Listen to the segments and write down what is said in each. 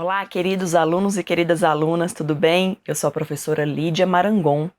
Olá, queridos alunos e queridas alunas, tudo bem? Eu sou a professora Lídia Marangon.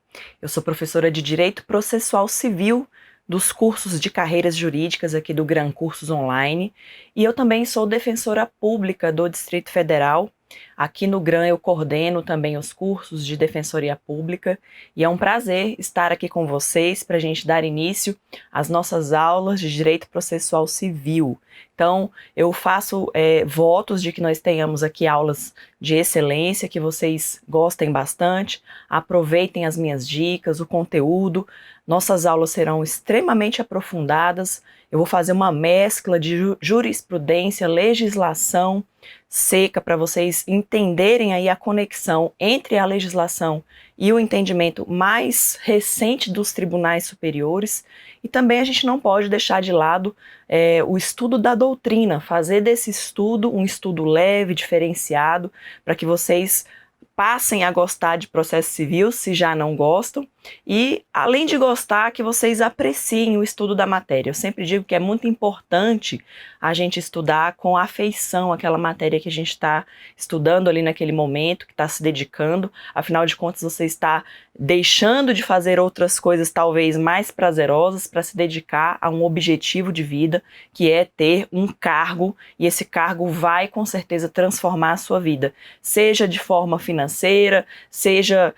Eu sou professora de Direito Processual Civil dos cursos de carreiras jurídicas aqui do Gran Cursos Online e eu também sou defensora pública do Distrito Federal. Aqui no Gran eu coordeno também os cursos de Defensoria Pública e é um prazer estar aqui com vocês para a gente dar início às nossas aulas de Direito Processual Civil. Então, eu faço votos de que nós tenhamos aqui aulas de excelência, que vocês gostem bastante, aproveitem as minhas dicas, o conteúdo. Nossas aulas serão extremamente aprofundadas. Eu vou fazer uma mescla de jurisprudência, legislação seca para vocês entenderem aí a conexão entre a legislação e o entendimento mais recente dos tribunais superiores. E também a gente não pode deixar de lado o estudo da doutrina, fazer desse estudo um estudo leve, diferenciado, para que vocês passem a gostar de processo civil, se já não gostam, e além de gostar, que vocês apreciem o estudo da matéria. Eu sempre digo que é muito importante a gente estudar com afeição aquela matéria que a gente está estudando ali naquele momento, que está se dedicando. Afinal de contas, você está deixando de fazer outras coisas talvez mais prazerosas para se dedicar a um objetivo de vida, que é ter um cargo, e esse cargo vai com certeza transformar a sua vida, seja de forma financeira, seja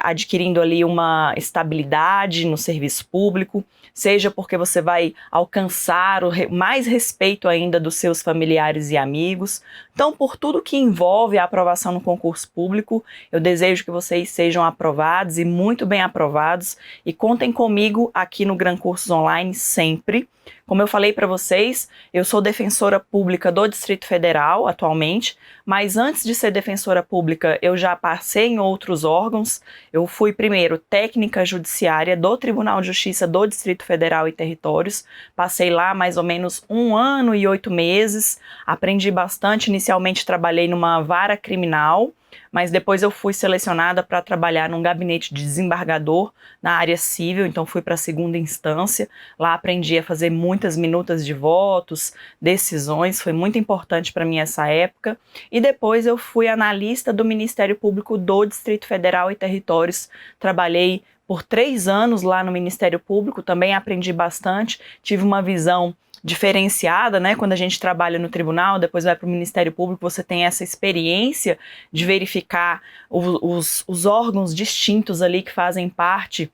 adquirindo ali uma estabilidade no serviço público, seja porque você vai alcançar mais respeito ainda dos seus familiares e amigos. Então, por tudo que envolve a aprovação no concurso público, eu desejo que vocês sejam aprovados e muito bem aprovados, e contem comigo aqui no Gran Cursos Online sempre. Como eu falei para vocês, eu sou defensora pública do Distrito Federal atualmente, mas antes de ser defensora pública eu já passei em outros órgãos. Eu fui primeiro técnica judiciária do Tribunal de Justiça do Distrito Federal e Territórios, passei lá mais ou menos 1 ano e 8 meses, aprendi bastante. Inicialmente trabalhei numa vara criminal, mas depois eu fui selecionada para trabalhar num gabinete de desembargador na área civil, então fui para a segunda instância. Lá aprendi a fazer muitas minutas de votos, decisões, foi muito importante para mim essa época. E depois eu fui analista do Ministério Público do Distrito Federal e Territórios, trabalhei por 3 anos lá no Ministério Público, também aprendi bastante, tive uma visão diferenciada, né? Quando a gente trabalha no tribunal, depois vai para o Ministério Público, você tem essa experiência de verificar os órgãos distintos ali que fazem parte,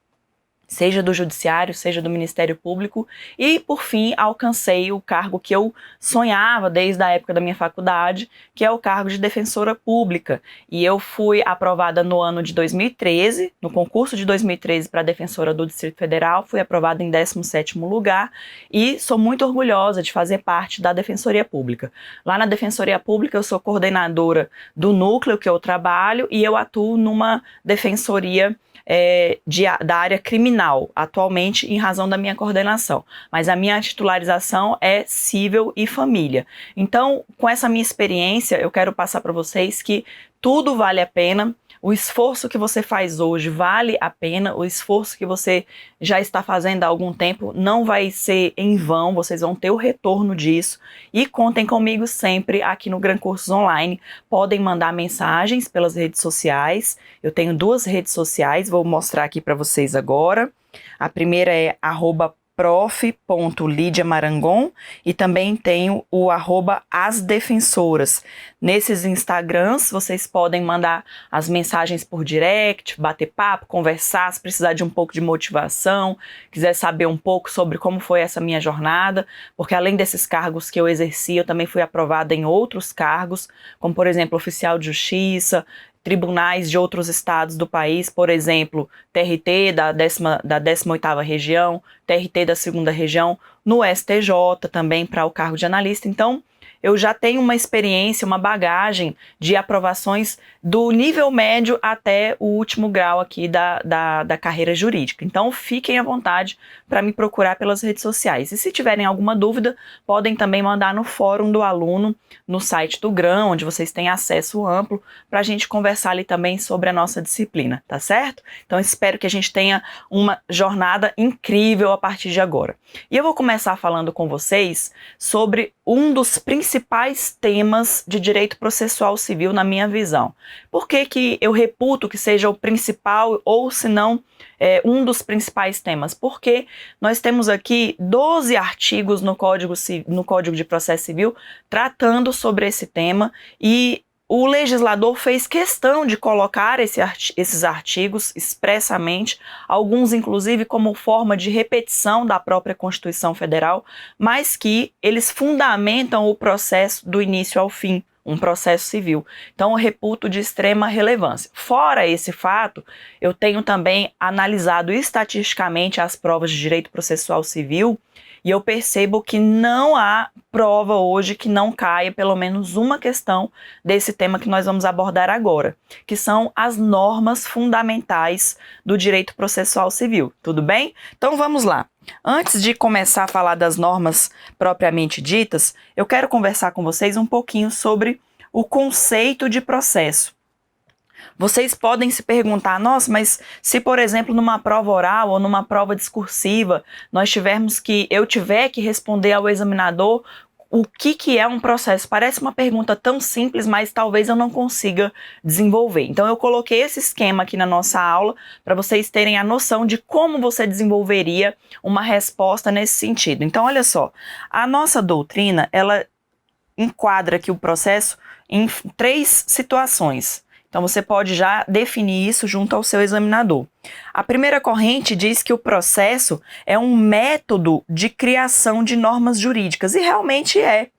seja do Judiciário, seja do Ministério Público, e por fim alcancei o cargo que eu sonhava desde a época da minha faculdade, que é o cargo de defensora pública. E eu fui aprovada no ano de 2013, no concurso de 2013 para defensora do Distrito Federal, fui aprovada em 17º lugar, e sou muito orgulhosa de fazer parte da Defensoria Pública. Lá na Defensoria Pública eu sou coordenadora do núcleo que eu trabalho, e eu atuo numa defensoria da área criminal, atualmente em razão da minha coordenação, mas a minha titularização é civil e família. Então, com essa minha experiência, eu quero passar para vocês que tudo vale a pena. O esforço que você faz hoje vale a pena, o esforço que você já está fazendo há algum tempo não vai ser em vão, vocês vão ter o retorno disso. E contem comigo sempre aqui no Gran Cursos Online. Podem mandar mensagens pelas redes sociais. Eu tenho 2 redes sociais, vou mostrar aqui para vocês agora. A primeira é @prof.lidiamarangon e também tenho o @asdefensoras. Nesses Instagrams vocês podem mandar as mensagens por direct, bater papo, conversar, se precisar de um pouco de motivação, quiser saber um pouco sobre como foi essa minha jornada, porque além desses cargos que eu exerci, eu também fui aprovada em outros cargos, como por exemplo oficial de justiça, tribunais de outros estados do país, por exemplo, TRT da 18ª região, TRT da 2ª região, no STJ também para o cargo de analista. Então, eu já tenho uma experiência, uma bagagem de aprovações do nível médio até o último grau aqui da carreira jurídica. Então, fiquem à vontade para me procurar pelas redes sociais. E se tiverem alguma dúvida, podem também mandar no fórum do aluno, no site do Gran, onde vocês têm acesso amplo, para a gente conversar ali também sobre a nossa disciplina, tá certo? Então, espero que a gente tenha uma jornada incrível a partir de agora. E eu vou começar falando com vocês sobre um dos principais temas de direito processual civil na minha visão. Por que que eu reputo que seja o principal ou, se não, um dos principais temas? Porque nós temos aqui 12 artigos no Código de Processo Civil tratando sobre esse tema e o legislador fez questão de colocar esses artigos expressamente, alguns inclusive como forma de repetição da própria Constituição Federal, mas que eles fundamentam o processo do início ao fim, um processo civil. Então, eu reputo de extrema relevância. Fora esse fato, eu tenho também analisado estatisticamente as provas de direito processual civil e eu percebo que não há prova hoje que não caia pelo menos uma questão desse tema que nós vamos abordar agora, que são as normas fundamentais do direito processual civil. Tudo bem? Então vamos lá. Antes de começar a falar das normas propriamente ditas, eu quero conversar com vocês um pouquinho sobre o conceito de processo. Vocês podem se perguntar, nossa, mas se, por exemplo, numa prova oral ou numa prova discursiva, eu tiver que responder ao examinador o que é um processo? Parece uma pergunta tão simples, mas talvez eu não consiga desenvolver. Então, eu coloquei esse esquema aqui na nossa aula para vocês terem a noção de como você desenvolveria uma resposta nesse sentido. Então, olha só, a nossa doutrina, ela enquadra aqui o processo em 3 situações. Então, você pode já definir isso junto ao seu examinador. A primeira corrente diz que o processo é um método de criação de normas jurídicas, e realmente é.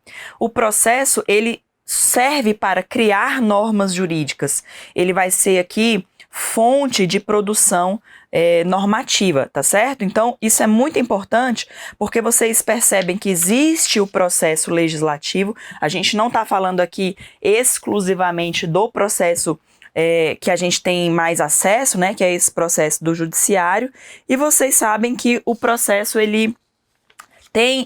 O processo, ele serve para criar normas jurídicas. Ele vai ser aqui fonte de produção normativa, tá certo? Então, isso é muito importante porque vocês percebem que existe o processo legislativo. A gente não está falando aqui exclusivamente do processo que a gente tem mais acesso, né, que é esse processo do judiciário, e vocês sabem que o processo ele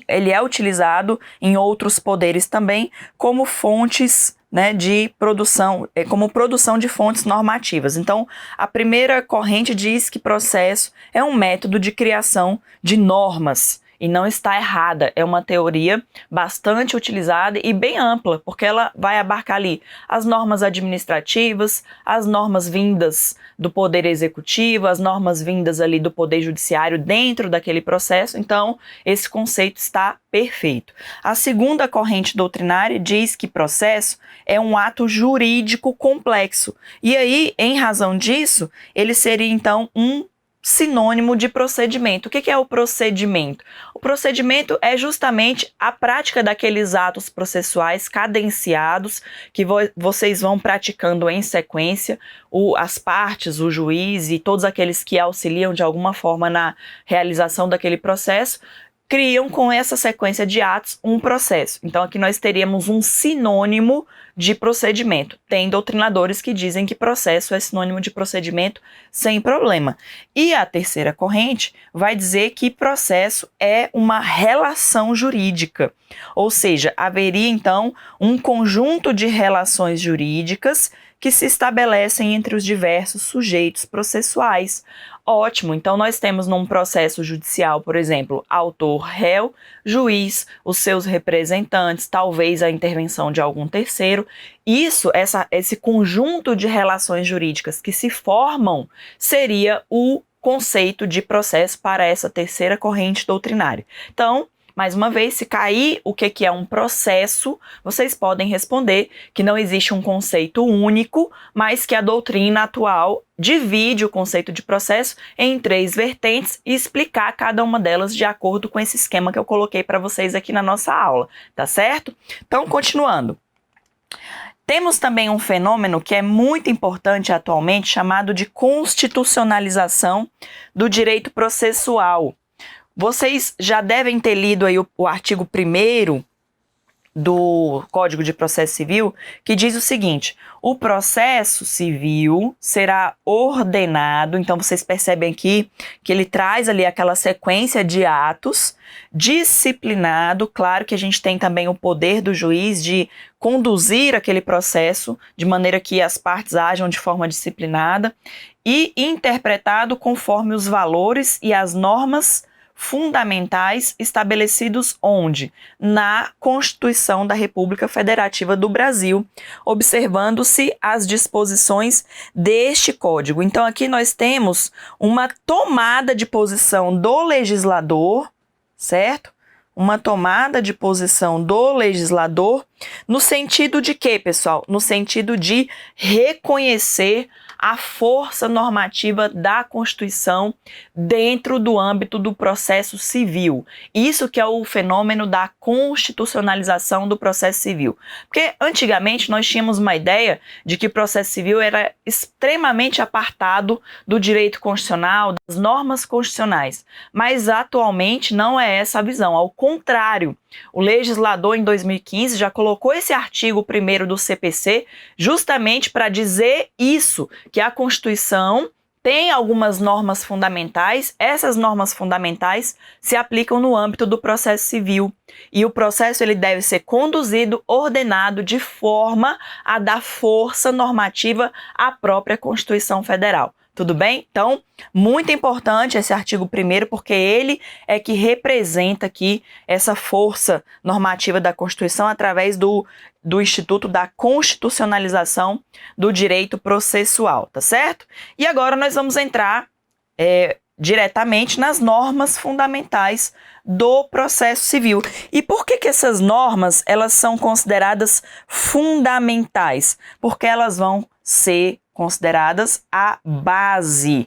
é utilizado em outros poderes também como fontes, né, de produção, como produção de fontes normativas. Então, a primeira corrente diz que processo é um método de criação de normas. E não está errada, é uma teoria bastante utilizada e bem ampla, porque ela vai abarcar ali as normas administrativas, as normas vindas do Poder Executivo, as normas vindas ali do Poder Judiciário dentro daquele processo. Então, esse conceito está perfeito. A segunda corrente doutrinária diz que processo é um ato jurídico complexo. E aí, em razão disso, ele seria então um sinônimo de procedimento. O que é o procedimento? O procedimento é justamente a prática daqueles atos processuais cadenciados que vocês vão praticando em sequência, as partes, o juiz e todos aqueles que auxiliam de alguma forma na realização daquele processo, criam com essa sequência de atos um processo. Então aqui nós teríamos um sinônimo de procedimento. Tem doutrinadores que dizem que processo é sinônimo de procedimento sem problema. E a terceira corrente vai dizer que processo é uma relação jurídica, ou seja, haveria então um conjunto de relações jurídicas que se estabelecem entre os diversos sujeitos processuais. Ótimo, então nós temos num processo judicial, por exemplo, autor, réu, juiz, os seus representantes, talvez a intervenção de algum terceiro. Esse conjunto de relações jurídicas que se formam seria o conceito de processo para essa terceira corrente doutrinária. Então, mais uma vez, se cair o que é um processo, vocês podem responder que não existe um conceito único, mas que a doutrina atual divide o conceito de processo em 3 vertentes e explicar cada uma delas de acordo com esse esquema que eu coloquei para vocês aqui na nossa aula, tá certo? Então, continuando. Temos também um fenômeno que é muito importante atualmente, chamado de constitucionalização do direito processual. Vocês já devem ter lido aí o artigo 1º do Código de Processo Civil, que diz o seguinte: o processo civil será ordenado. Então vocês percebem aqui que ele traz ali aquela sequência de atos, disciplinado. Claro que a gente tem também o poder do juiz de conduzir aquele processo de maneira que as partes ajam de forma disciplinada, e interpretado conforme os valores e as normas fundamentais estabelecidos onde? Na Constituição da República Federativa do Brasil, observando-se as disposições deste Código. Então, aqui nós temos uma tomada de posição do legislador, certo? Uma tomada de posição do legislador no sentido de quê, pessoal? No sentido de reconhecer a força normativa da Constituição dentro do âmbito do processo civil. Isso que é o fenômeno da constitucionalização do processo civil. Porque antigamente nós tínhamos uma ideia de que o processo civil era extremamente apartado do direito constitucional, das normas constitucionais. Mas atualmente não é essa a visão, ao contrário. O legislador, em 2015, já colocou esse artigo 1º do CPC justamente para dizer isso, que a Constituição tem algumas normas fundamentais, essas normas fundamentais se aplicam no âmbito do processo civil. E o processo ele deve ser conduzido, ordenado, de forma a dar força normativa à própria Constituição Federal. Tudo bem? Então, muito importante esse artigo 1º, porque ele é que representa aqui essa força normativa da Constituição através do Instituto da Constitucionalização do Direito Processual, tá certo? E agora nós vamos entrar diretamente nas normas fundamentais do processo civil. E por que essas normas elas são consideradas fundamentais? Porque elas vão ser consideradas a base,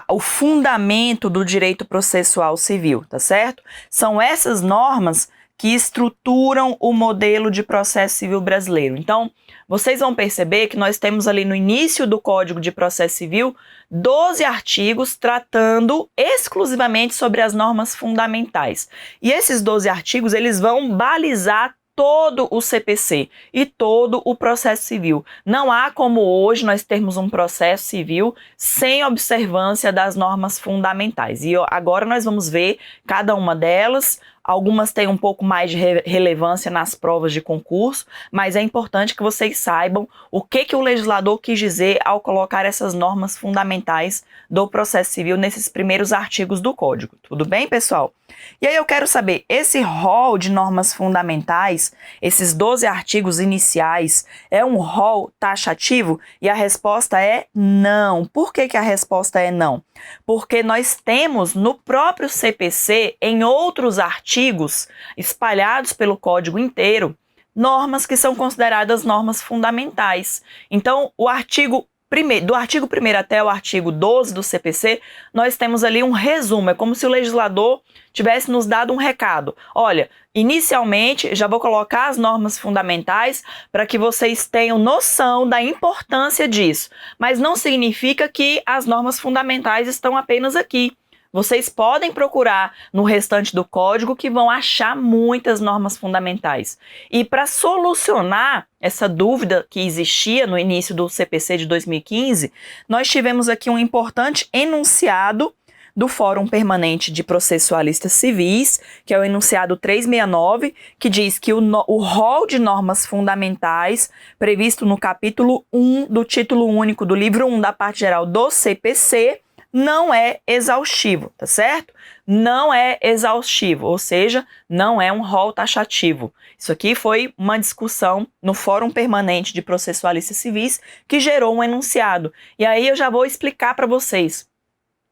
o fundamento do direito processual civil, tá certo? São essas normas que estruturam o modelo de processo civil brasileiro. Então, vocês vão perceber que nós temos ali no início do Código de Processo Civil 12 artigos tratando exclusivamente sobre as normas fundamentais. E esses 12 artigos, eles vão balizar todo o CPC e todo o processo civil. Não há como hoje nós termos um processo civil sem observância das normas fundamentais. E agora nós vamos ver cada uma delas. Algumas têm um pouco mais de relevância nas provas de concurso, mas é importante que vocês saibam o que o legislador quis dizer ao colocar essas normas fundamentais do processo civil nesses primeiros artigos do Código. Tudo bem, pessoal? E aí eu quero saber, esse rol de normas fundamentais, esses 12 artigos iniciais, é um rol taxativo? E a resposta é não. Por que a resposta é não? Porque nós temos no próprio CPC, em outros artigos espalhados pelo Código inteiro, normas que são consideradas normas fundamentais. Então, do artigo 1º até o artigo 12 do CPC, nós temos ali um resumo, é como se o legislador tivesse nos dado um recado. Olha, inicialmente, já vou colocar as normas fundamentais para que vocês tenham noção da importância disso, mas não significa que as normas fundamentais estão apenas aqui. Vocês podem procurar no restante do código que vão achar muitas normas fundamentais. E para solucionar essa dúvida que existia no início do CPC de 2015, nós tivemos aqui um importante enunciado do Fórum Permanente de Processualistas Civis, que é o enunciado 369, que diz que o rol de normas fundamentais previsto no capítulo 1 do título único do livro 1 da parte geral do CPC não é exaustivo, tá certo? Não é exaustivo, ou seja, não é um rol taxativo. Isso aqui foi uma discussão no Fórum Permanente de Processualistas Civis que gerou um enunciado. E aí eu já vou explicar para vocês.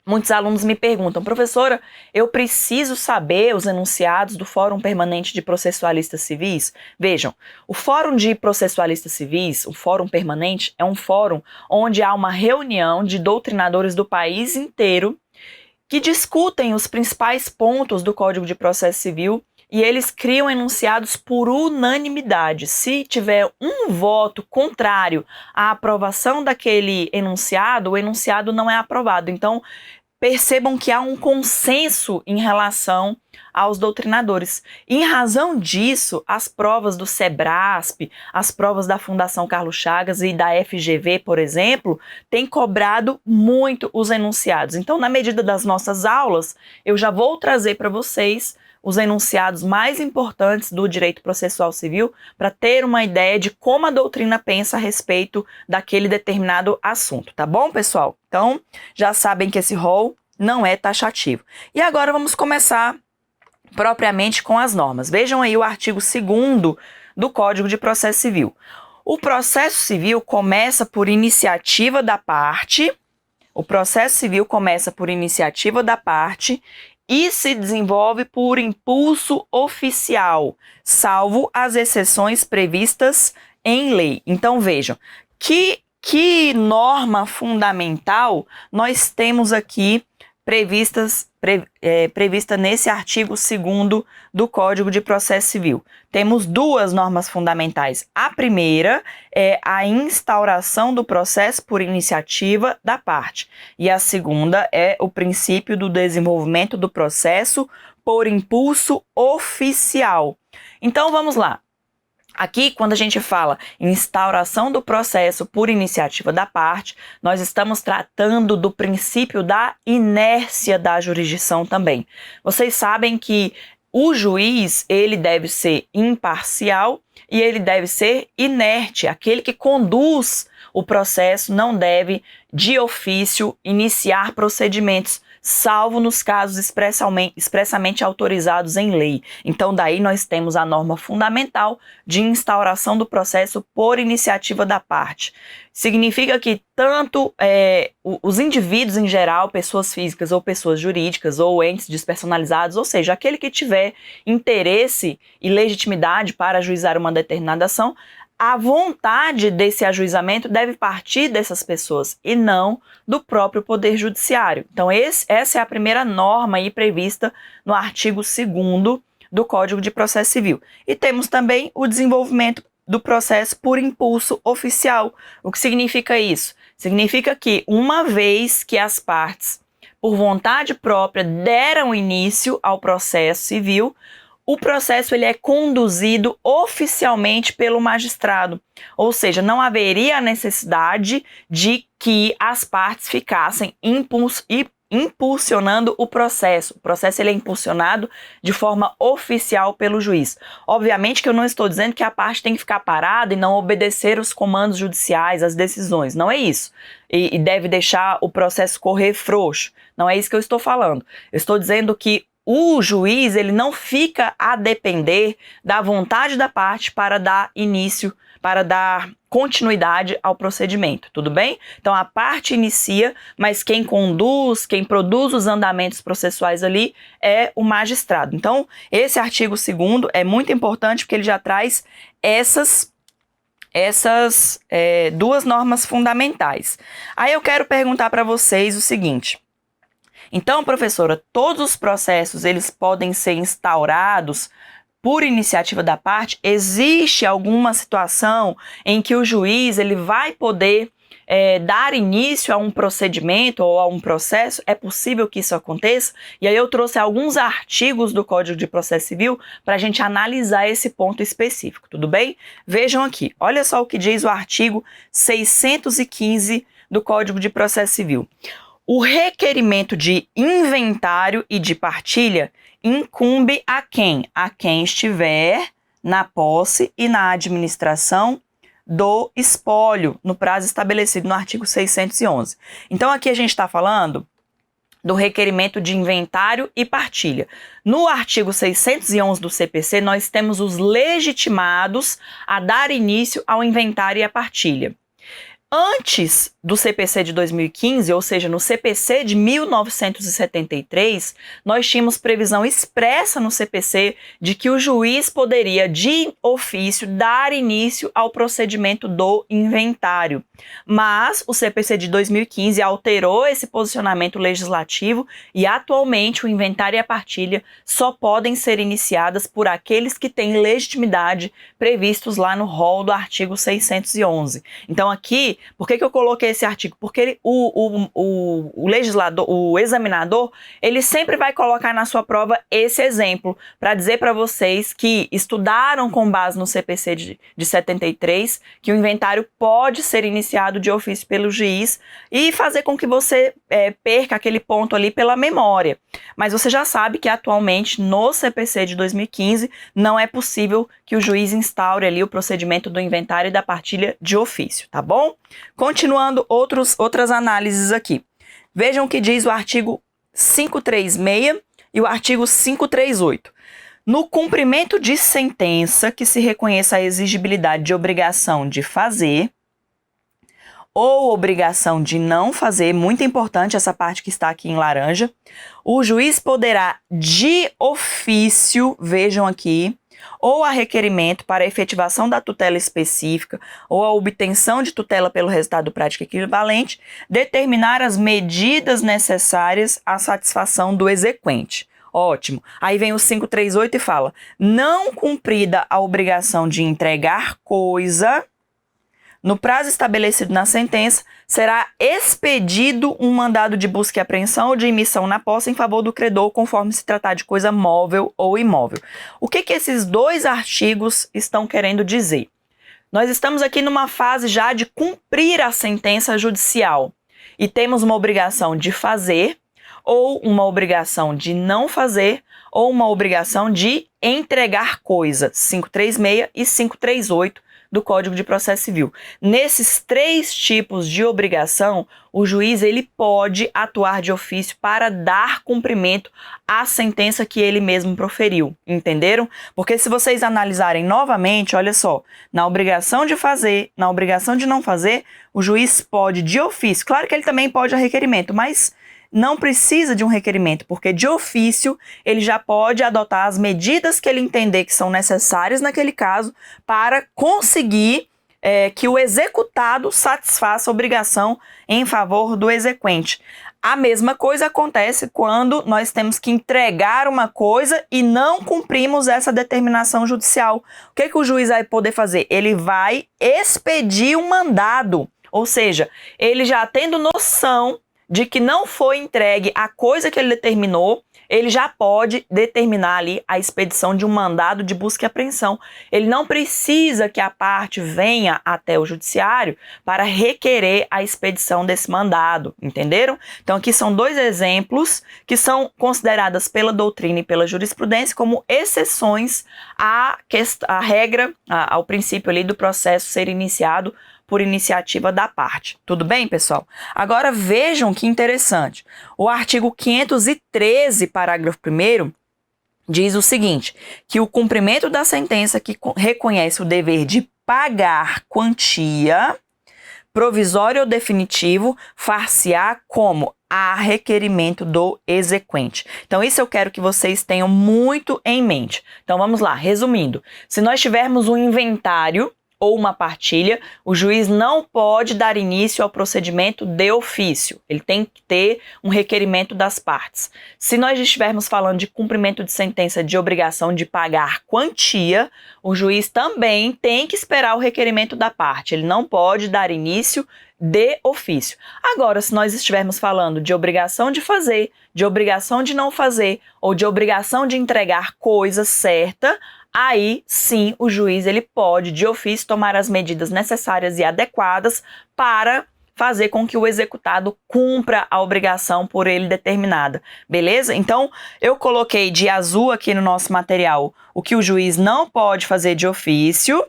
Muitos alunos me perguntam, professora, eu preciso saber os enunciados do Fórum Permanente de Processualistas Civis? Vejam, o Fórum de Processualistas Civis, o Fórum Permanente, é um fórum onde há uma reunião de doutrinadores do país inteiro que discutem os principais pontos do Código de Processo Civil e eles criam enunciados por unanimidade. Se tiver um voto contrário à aprovação daquele enunciado, o enunciado não é aprovado. Então, percebam que há um consenso em relação aos doutrinadores. Em razão disso, as provas do SEBRASP, as provas da Fundação Carlos Chagas e da FGV, por exemplo, têm cobrado muito os enunciados. Então, na medida das nossas aulas, eu já vou trazer para vocês os enunciados mais importantes do direito processual civil para ter uma ideia de como a doutrina pensa a respeito daquele determinado assunto, tá bom, pessoal? Então, já sabem que esse rol não é taxativo. E agora vamos começar propriamente com as normas. Vejam aí o artigo 2º do Código de Processo Civil. O processo civil começa por iniciativa da parte, e se desenvolve por impulso oficial, salvo as exceções previstas em lei. Então vejam, que norma fundamental nós temos aqui prevista nesse artigo 2º do Código de Processo Civil. Temos duas normas fundamentais. A primeira é a instauração do processo por iniciativa da parte. E a segunda é o princípio do desenvolvimento do processo por impulso oficial. Então, vamos lá. Aqui, quando a gente fala em instauração do processo por iniciativa da parte, nós estamos tratando do princípio da inércia da jurisdição também. Vocês sabem que o juiz, ele deve ser imparcial e ele deve ser inerte. Aquele que conduz o processo não deve, de ofício, iniciar procedimentos, salvo nos casos expressamente autorizados em lei. Então, daí nós temos a norma fundamental de instauração do processo por iniciativa da parte. Significa que tanto os indivíduos em geral, pessoas físicas ou pessoas jurídicas ou entes despersonalizados, ou seja, aquele que tiver interesse e legitimidade para ajuizar uma determinada ação, a vontade desse ajuizamento deve partir dessas pessoas e não do próprio Poder Judiciário. Então, essa é a primeira norma aí prevista no artigo 2º do Código de Processo Civil. E temos também o desenvolvimento do processo por impulso oficial. O que significa isso? Significa que, uma vez que as partes, por vontade própria, deram início ao processo civil, o processo ele é conduzido oficialmente pelo magistrado, ou seja, não haveria a necessidade de que as partes ficassem impulsionando o processo. O processo ele é impulsionado de forma oficial pelo juiz. Obviamente que eu não estou dizendo que a parte tem que ficar parada e não obedecer os comandos judiciais, as decisões, não é isso. E deve deixar o processo correr frouxo, não é isso que eu estou falando. Eu estou dizendo que o juiz ele não fica a depender da vontade da parte para dar início, para dar continuidade ao procedimento, tudo bem? Então a parte inicia, mas quem conduz, quem produz os andamentos processuais ali é o magistrado. Então esse artigo 2º é muito importante porque ele já traz essas duas normas fundamentais. Aí eu quero perguntar para vocês o seguinte: então, professora, todos os processos eles podem ser instaurados por iniciativa da parte? Existe alguma situação em que o juiz ele vai poder dar início a um procedimento ou a um processo? É possível que isso aconteça? E aí eu trouxe alguns artigos do Código de Processo Civil para a gente analisar esse ponto específico, tudo bem? Vejam aqui, olha só o que diz o artigo 615 do Código de Processo Civil. O requerimento de inventário e de partilha incumbe a quem? A quem estiver na posse e na administração do espólio, no prazo estabelecido no artigo 611. Então, aqui a gente está falando do requerimento de inventário e partilha. No artigo 611 do CPC, nós temos os legitimados a dar início ao inventário e à partilha. Antes do CPC de 2015, ou seja, no CPC de 1973, nós tínhamos previsão expressa no CPC de que o juiz poderia, de ofício, dar início ao procedimento do inventário. Mas o CPC de 2015 alterou esse posicionamento legislativo e, atualmente, o inventário e a partilha só podem ser iniciadas por aqueles que têm legitimidade previstos lá no rol do artigo 611. Então, aqui, por que eu coloquei esse artigo? Porque o legislador, o examinador, ele sempre vai colocar na sua prova esse exemplo, para dizer para vocês que estudaram com base no CPC de 73, que o inventário pode ser iniciado de ofício pelo juiz e fazer com que você perca aquele ponto ali pela memória. Mas você já sabe que atualmente no CPC de 2015 não é possível que o juiz instaure ali o procedimento do inventário e da partilha de ofício, tá bom? Continuando outras análises aqui. Vejam o que diz o artigo 536 e o artigo 538. No cumprimento de sentença que se reconheça a exigibilidade de obrigação de fazer ou obrigação de não fazer, muito importante essa parte que está aqui em laranja, o juiz poderá de ofício, vejam aqui, ou a requerimento para a efetivação da tutela específica ou a obtenção de tutela pelo resultado prático equivalente, determinar as medidas necessárias à satisfação do exequente. Ótimo. Aí vem o 538 e fala: não cumprida a obrigação de entregar coisa, no prazo estabelecido na sentença, será expedido um mandado de busca e apreensão ou de emissão na posse em favor do credor, conforme se tratar de coisa móvel ou imóvel. O que esses dois artigos estão querendo dizer? Nós estamos aqui numa fase já de cumprir a sentença judicial e temos uma obrigação de fazer, ou uma obrigação de não fazer, ou uma obrigação de entregar coisa, 536 e 538 do Código de Processo Civil. Nesses três tipos de obrigação, o juiz ele pode atuar de ofício para dar cumprimento à sentença que ele mesmo proferiu, entenderam? Porque se vocês analisarem novamente, olha só, na obrigação de fazer, na obrigação de não fazer, o juiz pode de ofício, claro que ele também pode a requerimento, mas não precisa de um requerimento, porque de ofício ele já pode adotar as medidas que ele entender que são necessárias naquele caso para conseguir que o executado satisfaça a obrigação em favor do exequente. A mesma coisa acontece quando nós temos que entregar uma coisa e não cumprimos essa determinação judicial. O que o juiz vai poder fazer? Ele vai expedir um mandado, ou seja, ele já tendo noção de que não foi entregue a coisa que ele determinou, ele já pode determinar ali a expedição de um mandado de busca e apreensão. Ele não precisa que a parte venha até o judiciário para requerer a expedição desse mandado, entenderam? Então aqui são dois exemplos que são consideradas pela doutrina e pela jurisprudência como exceções à regra, ao princípio ali do processo ser iniciado por iniciativa da parte. Tudo bem, pessoal? Agora vejam que interessante. O artigo 513, parágrafo 1º, diz o seguinte, que o cumprimento da sentença que reconhece o dever de pagar quantia, provisório ou definitivo, far-se-á como a requerimento do exequente. Então, isso eu quero que vocês tenham muito em mente. Então, vamos lá, resumindo. Se nós tivermos um inventário ou uma partilha, o juiz não pode dar início ao procedimento de ofício. Ele tem que ter um requerimento das partes. Se nós estivermos falando de cumprimento de sentença de obrigação de pagar quantia, o juiz também tem que esperar o requerimento da parte. Ele não pode dar início de ofício. Agora, se nós estivermos falando de obrigação de fazer, de obrigação de não fazer, ou de obrigação de entregar coisa certa, aí sim o juiz ele pode de ofício tomar as medidas necessárias e adequadas para fazer com que o executado cumpra a obrigação por ele determinada, beleza? Então eu coloquei de azul aqui no nosso material o que o juiz não pode fazer de ofício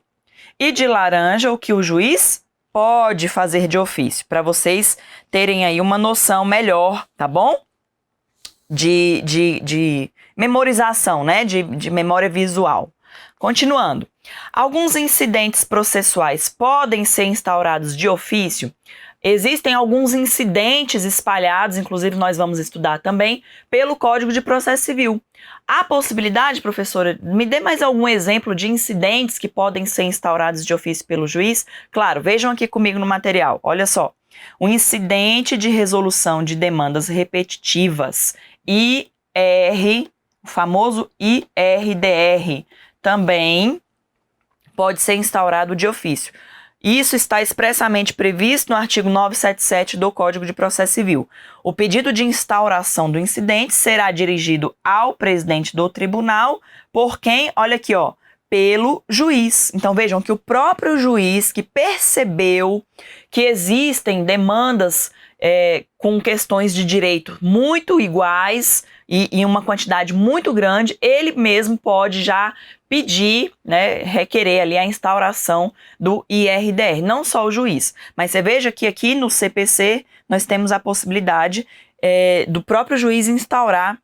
e de laranja o que o juiz pode fazer de ofício, para vocês terem aí uma noção melhor, tá bom? De memorização, né? De memória visual. Continuando. Alguns incidentes processuais podem ser instaurados de ofício. Existem alguns incidentes espalhados, inclusive nós vamos estudar também, pelo Código de Processo Civil. Há possibilidade, professora, me dê mais algum exemplo de incidentes que podem ser instaurados de ofício pelo juiz? Claro, vejam aqui comigo no material, olha só. O incidente de resolução de demandas repetitivas, IR, o famoso IRDR, também pode ser instaurado de ofício. Isso está expressamente previsto no artigo 977 do Código de Processo Civil. O pedido de instauração do incidente será dirigido ao presidente do tribunal, por quem, olha aqui, ó, pelo juiz. Então vejam que o próprio juiz que percebeu que existem demandas com questões de direito muito iguais e uma quantidade muito grande, ele mesmo pode já pedir, né, requerer ali a instauração do IRDR, não só o juiz. Mas você veja que aqui no CPC nós temos a possibilidade do próprio juiz instaurar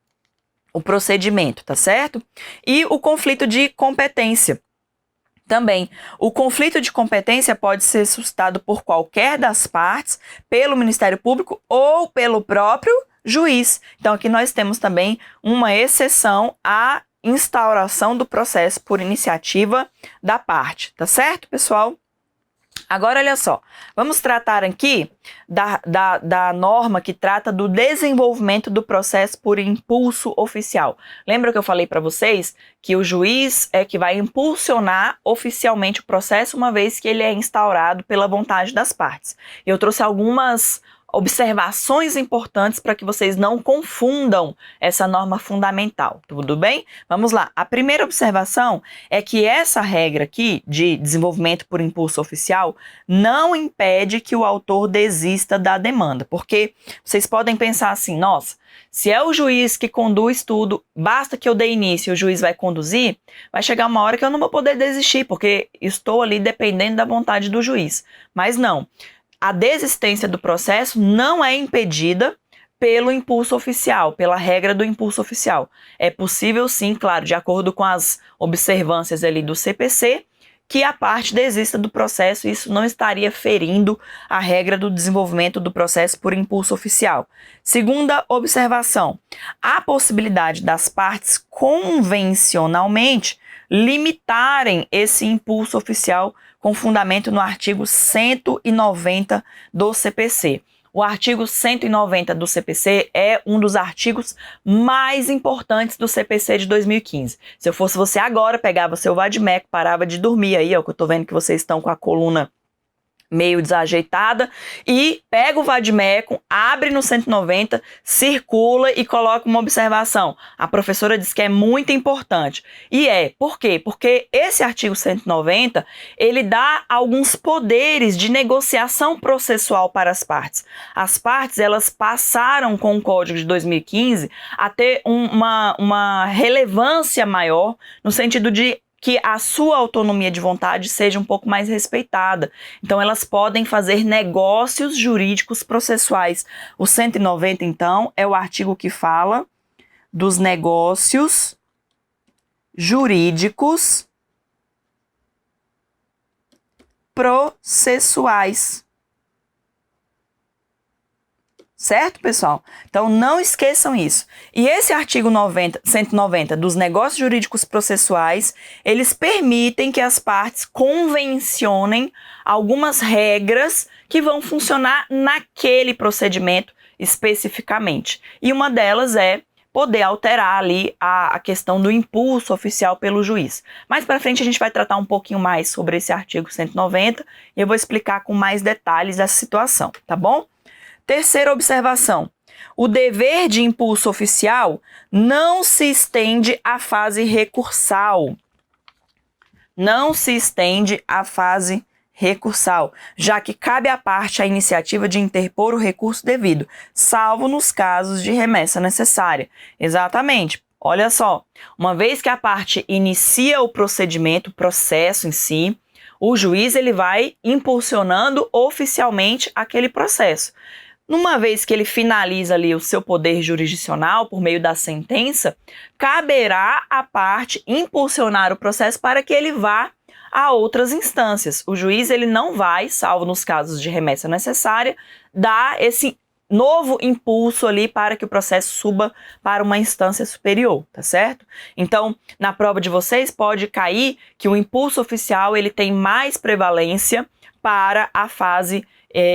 o procedimento, tá certo? E o conflito de competência. Também, o conflito de competência pode ser suscitado por qualquer das partes, pelo Ministério Público ou pelo próprio juiz. Então, aqui nós temos também uma exceção à instauração do processo por iniciativa da parte, tá certo, pessoal? Agora, olha só, vamos tratar aqui da norma que trata do desenvolvimento do processo por impulso oficial. Lembra que eu falei para vocês que o juiz é que vai impulsionar oficialmente o processo, uma vez que ele é instaurado pela vontade das partes. Eu trouxe algumas observações importantes para que vocês não confundam essa norma fundamental, tudo bem? Vamos lá. A primeira observação é que essa regra aqui de desenvolvimento por impulso oficial não impede que o autor desista da demanda, porque vocês podem pensar assim, nossa, se é o juiz que conduz tudo, basta que eu dê início e o juiz vai conduzir, vai chegar uma hora que eu não vou poder desistir, porque estou ali dependendo da vontade do juiz. Mas não. A desistência do processo não é impedida pelo impulso oficial, pela regra do impulso oficial. É possível sim, claro, de acordo com as observâncias ali do CPC, que a parte desista do processo, e isso não estaria ferindo a regra do desenvolvimento do processo por impulso oficial. Segunda observação, há possibilidade das partes convencionalmente limitarem esse impulso oficial com fundamento no artigo 190 do CPC. O artigo 190 do CPC é um dos artigos mais importantes do CPC de 2015. Se eu fosse você agora, pegava seu vadimeco, parava de dormir aí, ó, que eu tô vendo que vocês estão com a coluna meio desajeitada, e pega o vadimeco, abre no 190, circula e coloca uma observação. A professora diz que é muito importante. E por quê? Porque esse artigo 190, ele dá alguns poderes de negociação processual para as partes. As partes, elas passaram com o Código de 2015 a ter uma relevância maior, no sentido de que a sua autonomia de vontade seja um pouco mais respeitada. Então, elas podem fazer negócios jurídicos processuais. O 190, então, é o artigo que fala dos negócios jurídicos processuais. Certo, pessoal? Então, não esqueçam isso. E esse artigo 190 dos negócios jurídicos processuais, eles permitem que as partes convencionem algumas regras que vão funcionar naquele procedimento especificamente. E uma delas é poder alterar ali a questão do impulso oficial pelo juiz. Mais para frente a gente vai tratar um pouquinho mais sobre esse artigo 190 e eu vou explicar com mais detalhes essa situação, tá bom? Terceira observação, o dever de impulso oficial não se estende à fase recursal. Não se estende à fase recursal, já que cabe à parte a iniciativa de interpor o recurso devido, salvo nos casos de remessa necessária. Exatamente. Olha só, uma vez que a parte inicia o procedimento, o processo em si, o juiz ele vai impulsionando oficialmente aquele processo. Uma vez que ele finaliza ali o seu poder jurisdicional por meio da sentença, caberá à parte impulsionar o processo para que ele vá a outras instâncias. O juiz ele não vai, salvo nos casos de remessa necessária, dar esse novo impulso ali para que o processo suba para uma instância superior, tá certo? Então, na prova de vocês pode cair que o impulso oficial ele tem mais prevalência para a fase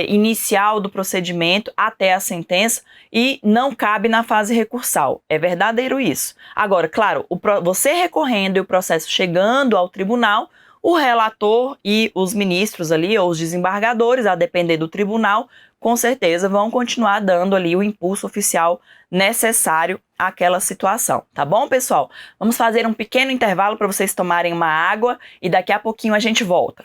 inicial do procedimento até a sentença e não cabe na fase recursal. É verdadeiro isso. Agora, claro, você recorrendo e o processo chegando ao tribunal, o relator e os ministros ali, ou os desembargadores, a depender do tribunal, com certeza vão continuar dando ali o impulso oficial necessário àquela situação. Tá bom, pessoal? Vamos fazer um pequeno intervalo para vocês tomarem uma água e daqui a pouquinho a gente volta.